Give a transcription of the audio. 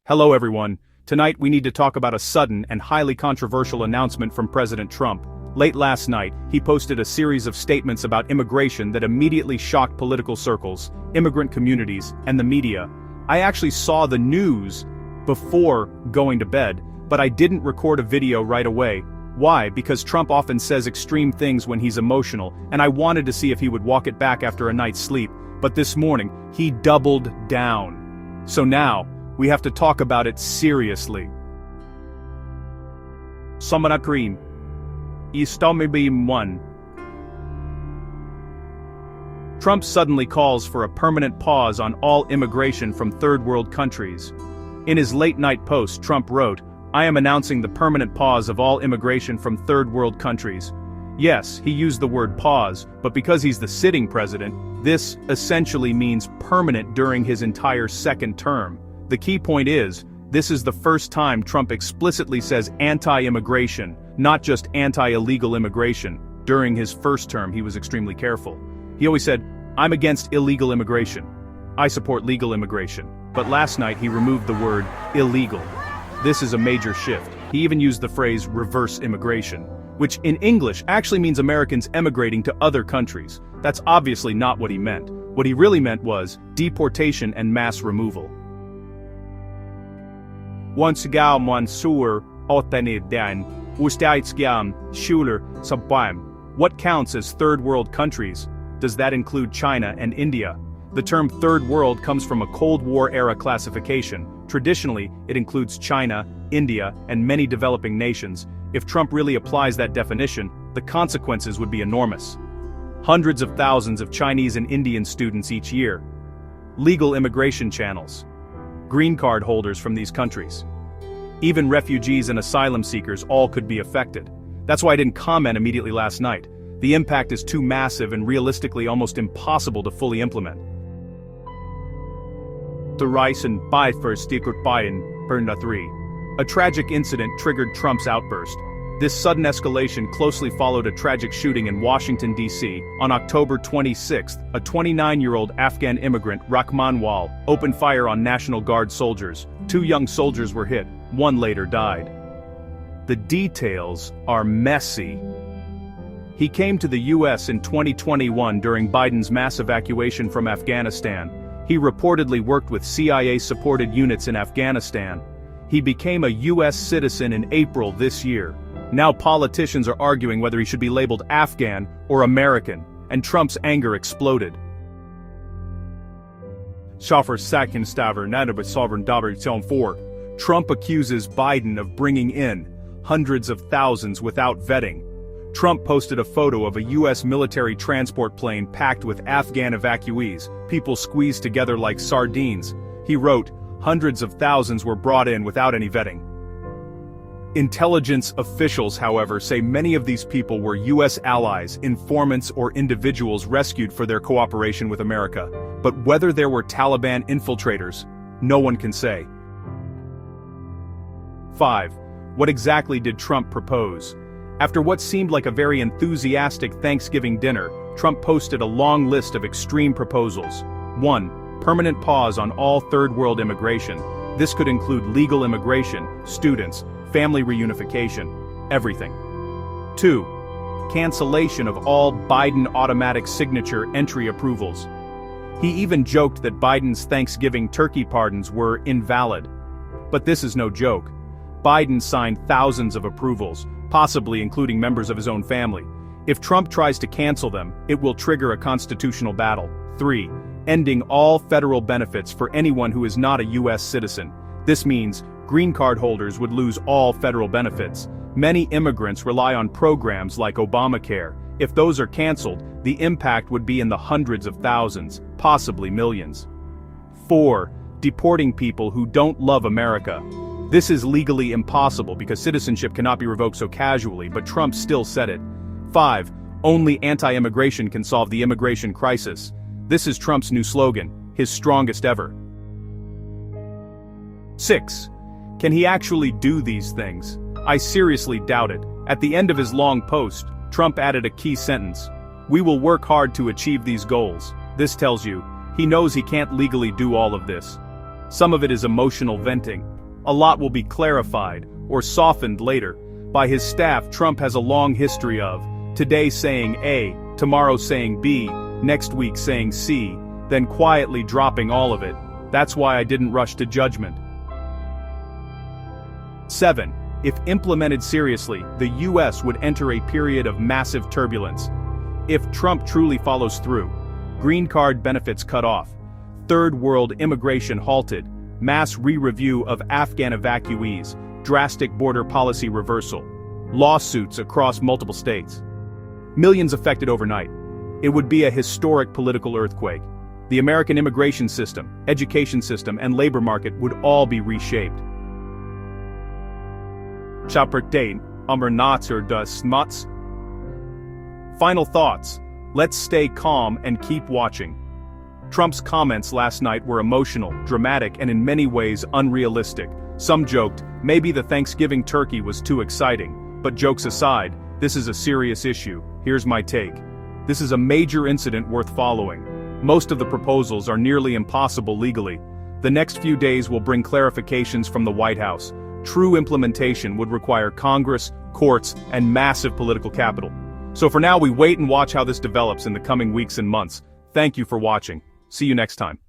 Hello everyone. Tonight we need to talk about a sudden and highly controversial announcement from President Trump. Late last night, he posted a series of statements about immigration that immediately shocked political circles, immigrant communities, and the media. I actually saw the news before going to bed, but I didn't record a video right away. Why? Because Trump often says extreme things when he's emotional, and I wanted to see if he would walk it back after a night's sleep, but this morning, he doubled down. So now, we have to talk about it seriously. Samana Cream. Istamibim 1. Trump suddenly calls for a permanent pause on all immigration from third world countries. In his late-night post, Trump wrote, "I am announcing the permanent pause of all immigration from third world countries." Yes, he used the word pause, but because he's the sitting president, this essentially means permanent during his entire second term. The key point is, this is the first time Trump explicitly says anti-immigration, not just anti-illegal immigration. During his first term, he was extremely careful. He always said, "I'm against illegal immigration. I support legal immigration." But last night he removed the word illegal. This is a major shift. He even used the phrase reverse immigration, which in English actually means Americans emigrating to other countries. That's obviously not what he meant. What he really meant was deportation and mass removal. Once again, Mansour, Otanidan, Ustaitsgam, Schuler, Sabam. What counts as third world countries? Does that include China and India? The term third world comes from a Cold War era classification. Traditionally, it includes China, India, and many developing nations. If Trump really applies that definition, the consequences would be enormous. Hundreds of thousands of Chinese and Indian students each year. Legal immigration channels. Green card holders from these countries. Even refugees and asylum seekers all could be affected. That's why I didn't comment immediately last night. The impact is too massive and realistically almost impossible to fully implement. The Rice and Bai first Biden, Perna 3. A tragic incident triggered Trump's outburst. This sudden escalation closely followed a tragic shooting in Washington, D.C. On October 26. A 29-year-old Afghan immigrant, Rahman Wal, opened fire on National Guard soldiers. 2 young soldiers were hit, 1 later died. The details are messy. He came to the U.S. in 2021 during Biden's mass evacuation from Afghanistan. He reportedly worked with CIA-supported units in Afghanistan. He became a U.S. citizen in April this year. Now politicians are arguing whether he should be labeled Afghan or American, and Trump's anger exploded. Trump accuses Biden of bringing in hundreds of thousands without vetting. Trump posted a photo of a U.S. military transport plane packed with Afghan evacuees, people squeezed together like sardines. He wrote, "Hundreds of thousands were brought in without any vetting." Intelligence officials, however, say many of these people were U.S. allies, informants, or individuals rescued for their cooperation with America. But whether there were Taliban infiltrators, no one can say. 5. What exactly did Trump propose? After what seemed like a very enthusiastic Thanksgiving dinner, Trump posted a long list of extreme proposals. 1. Permanent pause on all third world immigration. This could include legal immigration, students, family reunification, everything. 2. Cancellation of all Biden automatic signature entry approvals. He even joked that Biden's Thanksgiving turkey pardons were invalid. But this is no joke. Biden signed thousands of approvals, possibly including members of his own family. If Trump tries to cancel them, it will trigger a constitutional battle. 3. Ending all federal benefits for anyone who is not a U.S. citizen. This means green card holders would lose all federal benefits. Many immigrants rely on programs like Obamacare. If those are canceled, the impact would be in the hundreds of thousands, possibly millions. 4. Deporting people who don't love America. This is legally impossible because citizenship cannot be revoked so casually, but Trump still said it. 5. Only anti-immigration can solve the immigration crisis. This is Trump's new slogan, his strongest ever. 6. Can he actually do these things? I seriously doubt it. At the end of his long post, Trump added a key sentence. "We will work hard to achieve these goals." This tells you, he knows he can't legally do all of this. Some of it is emotional venting. A lot will be clarified, or softened later. By his staff, Trump has a long history of, today saying A, tomorrow saying B, next week saying C, then quietly dropping all of it. That's why I didn't rush to judgment. 7. If implemented seriously, the US would enter a period of massive turbulence. If Trump truly follows through, green card benefits cut off, third world immigration halted, mass re-review of Afghan evacuees, drastic border policy reversal, lawsuits across multiple states. Millions affected overnight. It would be a historic political earthquake. The American immigration system, education system, and labor market would all be reshaped. Final thoughts. Let's stay calm and keep watching. Trump's comments last night were emotional, dramatic, and in many ways unrealistic. Some joked, maybe the Thanksgiving turkey was too exciting. But jokes aside, this is a serious issue. Here's my take. This is a major incident worth following. Most of the proposals are nearly impossible legally. The next few days will bring clarifications from the White House. True implementation would require Congress, courts, and massive political capital. So for now, we wait and watch how this develops in the coming weeks and months. Thank you for watching. See you next time.